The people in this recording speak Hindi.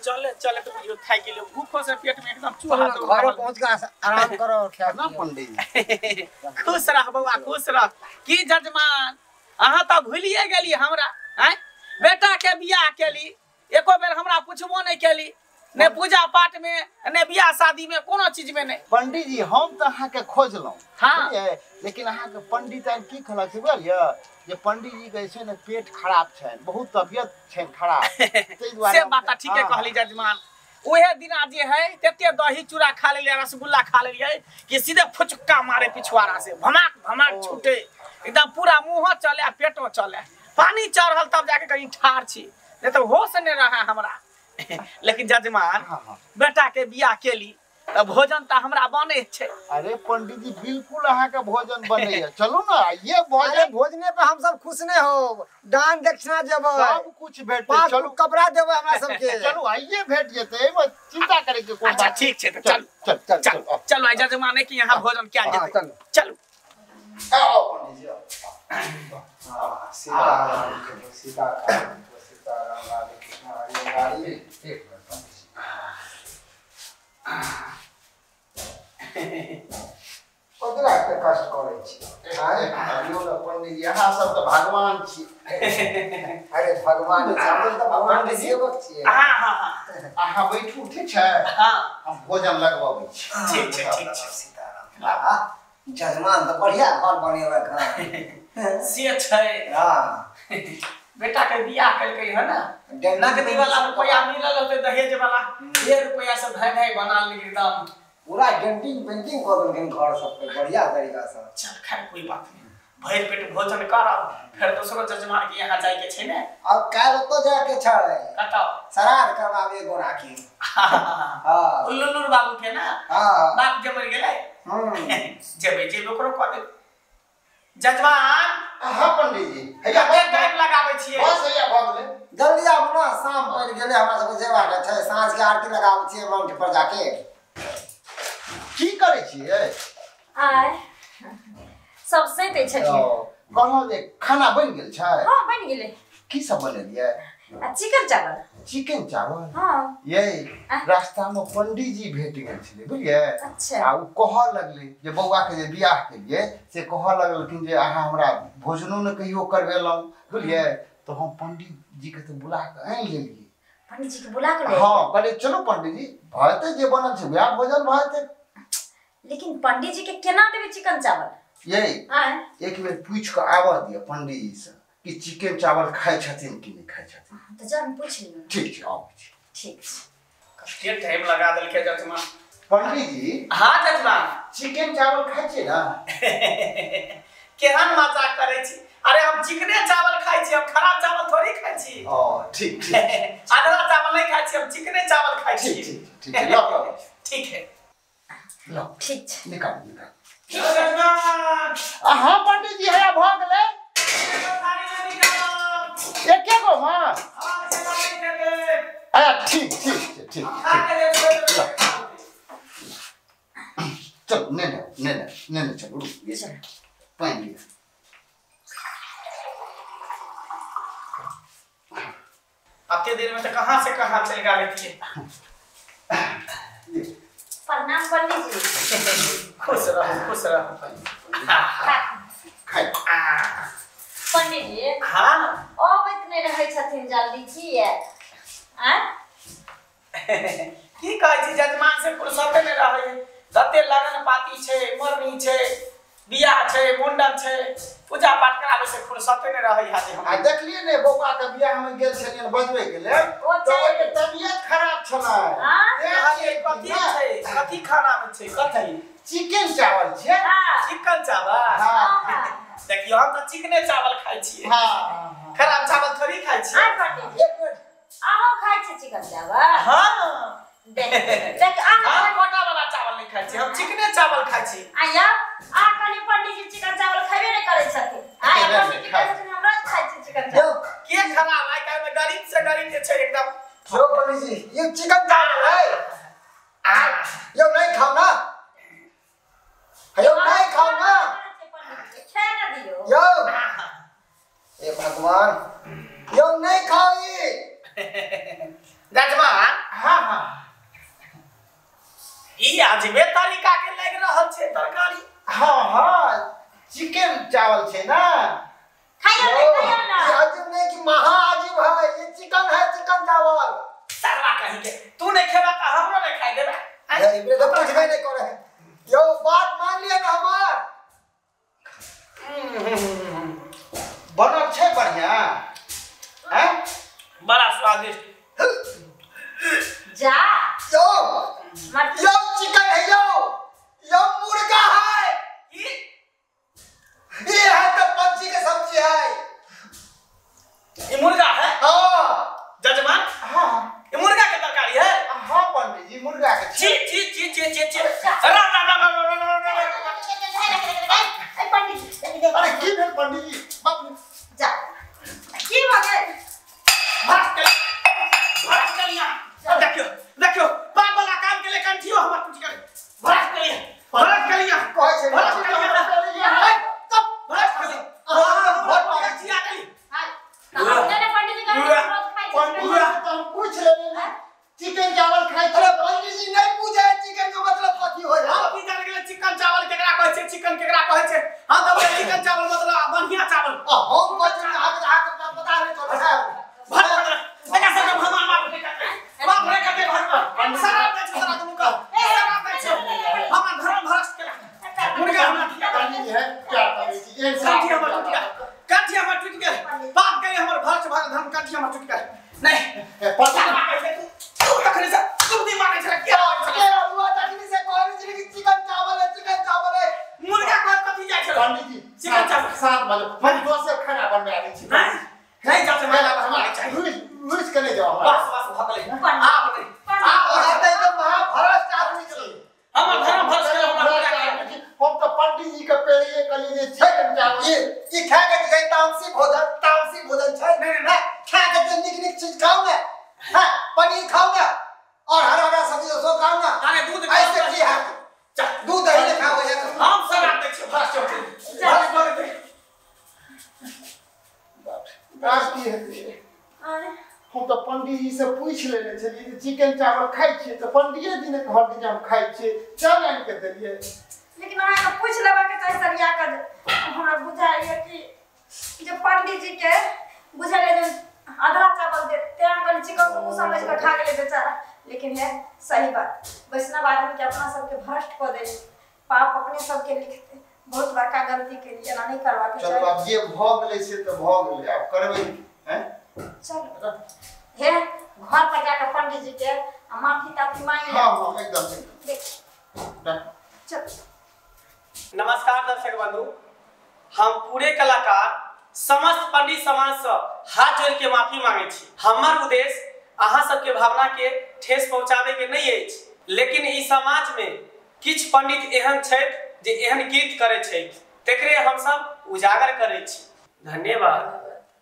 चले चले तो यो थाई के लिए भूखो से पेट में एकदम चूहा तो घर पहुंच के आराम करो क्या ना पंडित खुश रह बउआ खुश रह की जजमान अहाँ तो भूलिए गेली हमरा हैं बेटा के बियाह केली एको बेर हमरा पूछबो नहीं केली ने पूजा पाठ में ने बियाह शादी में कोनो चीज में नहीं पंडित जी हम तो अहाँ के खोजलौं हाँ लेकिन अहाँ के पंडित आन की कहलक से बुझलिए जे पंडित जी के छै ने पेट खराब छै बहुत तबियत छै खराब से बात ठीक है कहली जजमान ओहे दिना जे है तेते दही चूड़ा खा लेलिए रसगुल्ला खा लेलिए कि सीधे फुचक्का मारे पिछवाड़ा से भमाक भमाक छूटे एकदम पूरा मुंह चले पेटो चले पानी चढ़ल तब जाके कहीं ठाड़ छी नहीं तो होश नहीं रहा हमरा लेकिन जजमान बेटा के बियाह केली भोजन तो हमरा बने छे अरे पंडित जी बिल्कुल अहाँ के भोजन बने चलो ना ये भोजन भोजने पे हम सब खुश नहीं हो दान दक्षिणा देब सब कुछ भेटे चलो कपड़ा देब हमरा सब के चलो आइए भेट जेते एमे चिंता करे के कोन अच्छा ठीक छे तो चल चल चल चलो आई जजमान के यहाँ भोजन क्या देते चलो आओ पंडित जी हां सीताराम राधे कृष्ण हरे हरे एक कतरा के कष्ट करे छी आयो न पंडित जी अहाँ सब तो भगवान छी अरे भगवान हम तो भगवान के सेवक छी हां हां अहाँ बैठू ठीक छै हां हम भोजन लगवाबै छी ठीक छै सीताराम बाबा जजमान तो बढ़िया घर बनेलक है से छै हां बेटा के बियाह करके है ना नगदी वाला रुपया मिलल होते दहेज वाला 1 रुपया से भाई भाई बना ली एकदम पूरा डेंटिंग पेंटिंग कर देलखिन घर सब पे बढ़िया तरीका से चल खैर कोई बात नहीं भर पेट भोजन करब फिर दूसरो जजमान के यहाँ जाय के छै ने अब काल तो जाके छै कतौ श्राद्ध करवावे गोरा की हां उल्लुलुर बाबू के ना हां बाप जे मर गेलै जेबे ओकरो कह दे जजमान हां पंडित जी हैया टाइम लगाबै छियै बस हैया भ गेलै जल्दी आबू ना शाम पड़ गेलै हमरा सब जेबा के छै साँझ के आरती लगाबै छियै मंच पर जाके की करै छियै आय सबसे ते छथिन कहलौ जे खाना बन गेल छै हां बन गेलै की सब बनेलियै चिकन चावल हां यही रास्ता में पंडित जी भेट गेल छले बुझलियै अच्छा आ उ कह लगले जे बौआ के जे बियाह केलिए से कह लगलखिन जे अहाँ हमरा भोजनो न कहियो करवेलौ बुझलियै तो हम पंडित जी के तो बुला के आन लेलिए पंडित जी के बुला के ले हां कहले चलो पंडित जी भते जे बनल छै वह भोजन भते लेकिन पंडित जी के केना देबे चिकन चावल यही हां एक बेर पूछ के आवा दिया पंडित जी से कि चिकन चावल खाय छथिन कि नहीं खाय छथिन तो जान पूछ लियो ठीक छै आओ ठीक छै के टाइम लगा देल के जजमान पंडित जी हां जजमान चिकन चावल खाय छी ना केहन मजाक करे छी अरे हम चिकने चावल खाय छी हम खराब चावल थोड़ी खाय छी ओ ठीक ठीक आधा चावल नहीं खाय छी हम चिकने चावल खाय छी ठीक है लो ठीक है लो ठीक छै निकाल जजमान हां पंडित जी हैया भ गेलै एक के गो मां ठीक ठीक ठीक चल ने चलो ये पानी लिया आपके देर में तो कहां से कहां चल गए थे प्रणाम पंडित जी खुश रहो खाए पंडित जी हां अबैत नहीं रहै छथिन जल्दी की है की कहै छी जजमान से फुर्सत में रहै जते लगन पाती छै मरनी छै बियाह छै मुंडन छै पूजा पाठ करावे से फुर्सत में रहै हा जे आ देखलिए ने बौआ के बियाह में गेल छलियन बजबै के लेल तो ओके तबियत खराब छलै हां कथी खाना में छै कथी चिकन चावल छै चिकन चावल हां देखियो हम तो चिकने चावल खाय छी हां खराब चावल थोड़ी खाय छी हां पंडित एक मिनट आहो खाय छी चिकन चावल हां देख आहो मोटा वाला चावल नहीं खाय छी हम चिकने चावल खाय छी आया आ कनी पंडित जी चिकन चावल खाबे नहीं करे छथिन हां पंडित जी कहै छथिन हमरा खाय छी चिकन चावल के खराब है काहे में गरीब से गरीब जे छै एकदम जो पंडित जी ये चिकन चावल है यो नहीं खाओ ना यो नहीं खाओ ना यो ए भगवान यो नहीं खाओ जजमान चावल छे ना। खाइयो ना। ये अजीब नहीं कि महा अजीब है, ये चिकन है, चिकन चावल। सरवा कहीं के तू नहीं खेबा त हमरो नहीं खाई देबे। ये इबरे तो कुछ भी नहीं करे। यो बात मान लिया ना हमार। बनल छे बढ़िया हैं? बड़ा स्वादिष्ट। जा यो मत यो चिकन है यो मुर्गा है। ये है तो पंछी की सब्जी है। ये मुर्गा है हाँ जजमान? हाँ ये मुर्गा के तरकारी है? हाँ पंडित जी मुर्गा के ची छे। ची राम ए पंडित जी अरे की भेल पंडित जी? बाप रे। जा की भगे भरत कलिया देखियो देखियो बाप वाला काम के लिए कंठियो हमर कुछ करे। भरत कलिया कहे छे भरत कलिया भरत कलिया बहुत भरत कलिया गली हमने पंडित जी का रोज खाई पंडित जी तो हम पूछ लेने हैं चिकन चावल खाए छे। पंडित जी नहीं पूछे चिकन का मतलब कथी हो हम है। की जाने गेले चिकन चावल केकरा कहै छै चिकन केकरा कहै छै। हम तो चिकन चावल मतलब बढ़िया चावल हम बच्चे आके पता नहीं चले है। भरत लगा से हमार बाप रे कहते भरत शराब दे छोरा तुम का शराब दे छो हमर धर्म भ्रष्ट केला मुर्गा हमरा पंडित जी है क्या पंडित जी एक काठी हमर टूट गया बाप के हमर भ्रष्ट धर्म काठी हमर टूट गया नहीं पंडित तू तखनी से तू दी मारे छला क्या हुआ तकनी से कहने चले कि चिकन चावल है मुर्गा को कथि जाय छला पंडित जी चिकन चावल 7 बजे मैं दोस्त से खाना बनवा रही थी। नहीं जाते मैं हमारे चाहिए लुइस कने जाओ बस भगले आप नहीं आप आते तो महाभ्रष्ट आदमी छी। हमर धर्म भ्रष्ट केला हमरा हम तो पंडित जी के पेड़िए कली जे चिकन चावल ये खा के गई तामसी भोजन छै। नहीं खा के जो निक चीज खाओ ना। हां पनीर खाओ ना और हरा सब्जी सो खाओ ना। अरे दूध ऐसे की है दूध दही खाओ है हम शराब दे छै भ्रष्ट होते भ्रष्ट कर दे आज की है। हम तो पंडित जी से पूछ लेने छलिए कि चिकन चावल खाई छिए तो पंडित जी ने कहल कि हम खाई छिए चल आन के देलिए। लेकिन अहाँ के पूछ लेबा के चाही सरिया कर हमरा बुझाइए कि जो पंडित जी के बुझाइए जो आधा चावल दे तेरन वाली चिकन को समझ कर खा गेले बेचारा। लेकिन है सही बात वैष्णव आदमी के अपना सबके भ्रष्ट कर दे पाप अपने सबके लिखते बहुत बड़का गलती के लिए ना नहीं करवा के चलो अब ये भोग ले से तो भोग ले अब करबै हैं। चलो हे घर पर जाकर पंडित जी के माफी ताफी मांग ले। हाँ एकदम देख चल नमस्कार दर्शक बंधु हम पूरे कलाकार समस्त पंडित समाज से हाथ जोड़ के माफी मांगे छी। हमर उद्देश्य अहाँ सबके भावना के ठेस पहुंचाबे के नहीं अछि लेकिन ई समाज में किछ पंडित एहन छथि जे एहन कृत्य करे छै तेकरे हम सब उजागर करे छी। धन्यवाद।